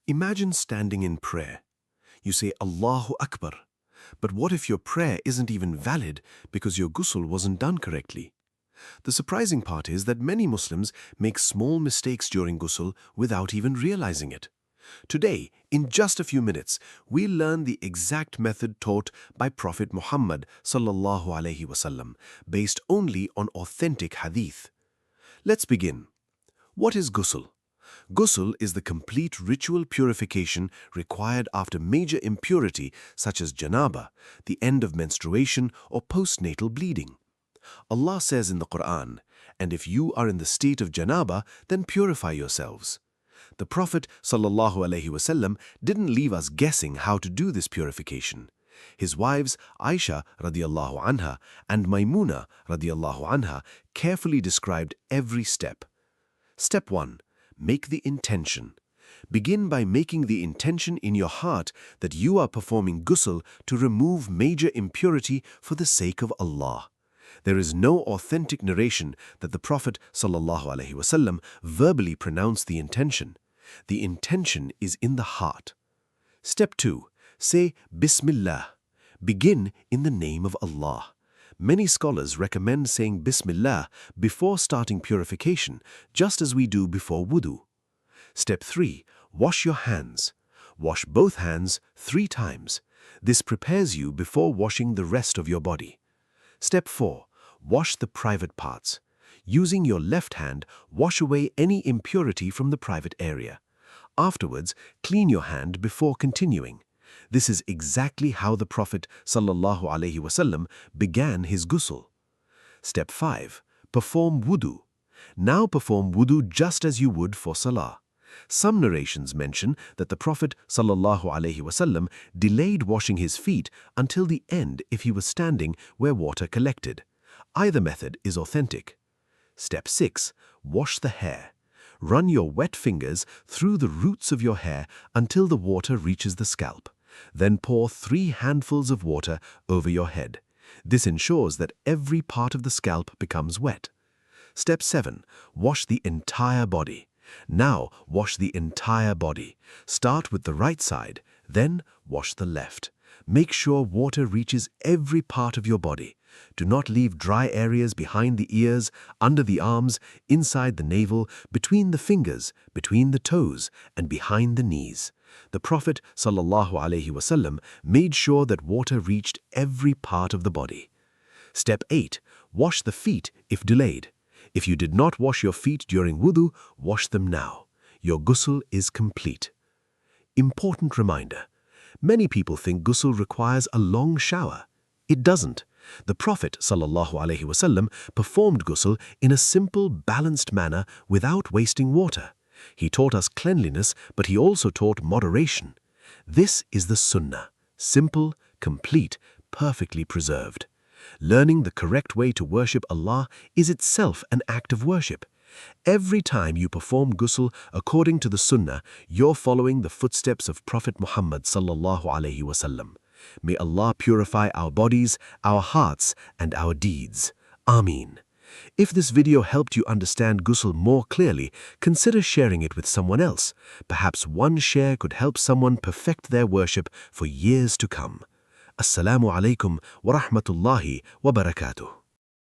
Imagine standing in prayer. You say Allahu Akbar. But what if your prayer isn't even valid because your ghusl wasn't done correctly? The surprising part is that many Muslims make small mistakes during ghusl without even realizing it. Today, in just a few minutes, we'll learn the exact method taught by Prophet Muhammad sallallahu alaihi wasallam, based only on authentic hadith. Let's begin. What is ghusl? Ghusl is the complete ritual purification required after major impurity such as janabah, the end of menstruation or postnatal bleeding. Allah says in the Qur'an, "And if you are in the state of janabah, then purify yourselves." The Prophet ﷺ didn't leave us guessing how to do this purification. His wives Aisha radiallahu anha and Maimuna radiallahu anha carefully described every step. Step 1. Make the intention. Begin by making the intention in your heart that you are performing ghusl to remove major impurity for the sake of Allah. There is no authentic narration that the Prophet ﷺ verbally pronounced the intention. The intention is in the heart. Step 2. Say Bismillah. Begin in the name of Allah. Many scholars recommend saying Bismillah before starting purification, just as we do before wudu. Step 3. Wash your hands. Wash both hands 3 times. This prepares you before washing the rest of your body. Step 4. Wash the private parts. Using your left hand, wash away any impurity from the private area. Afterwards, clean your hand before continuing. This is exactly how the Prophet ﷺ began his ghusl. Step 5. Perform wudu. Now perform wudu just as you would for salah. Some narrations mention that the Prophet ﷺ delayed washing his feet until the end if he was standing where water collected. Either method is authentic. Step 6. Wash the hair. Run your wet fingers through the roots of your hair until the water reaches the scalp. Then pour 3 handfuls of water over your head. This ensures that every part of the scalp becomes wet. Step 7. Wash the entire body. Now wash the entire body. Start with the right side, then wash the left. Make sure water reaches every part of your body. Do not leave dry areas behind the ears, under the arms, inside the navel, between the fingers, between the toes, and behind the knees. The Prophet ﷺ made sure that water reached every part of the body. Step 8. Wash the feet if delayed. If you did not wash your feet during wudu, wash them now. Your ghusl is complete. Important reminder. Many people think ghusl requires a long shower. It doesn't. The Prophet ﷺ performed ghusl in a simple, balanced manner without wasting water. He taught us cleanliness, but he also taught moderation. This is the Sunnah, simple, complete, perfectly preserved. Learning the correct way to worship Allah is itself an act of worship. Every time you perform ghusl according to the Sunnah, you're following the footsteps of Prophet Muhammad sallallahu alaihi wasallam. May Allah purify our bodies, our hearts, and our deeds. Ameen. If this video helped you understand ghusl more clearly, consider sharing it with someone else. Perhaps one share could help someone perfect their worship for years to come. Assalamu alaikum wa rahmatullahi wa barakatuh.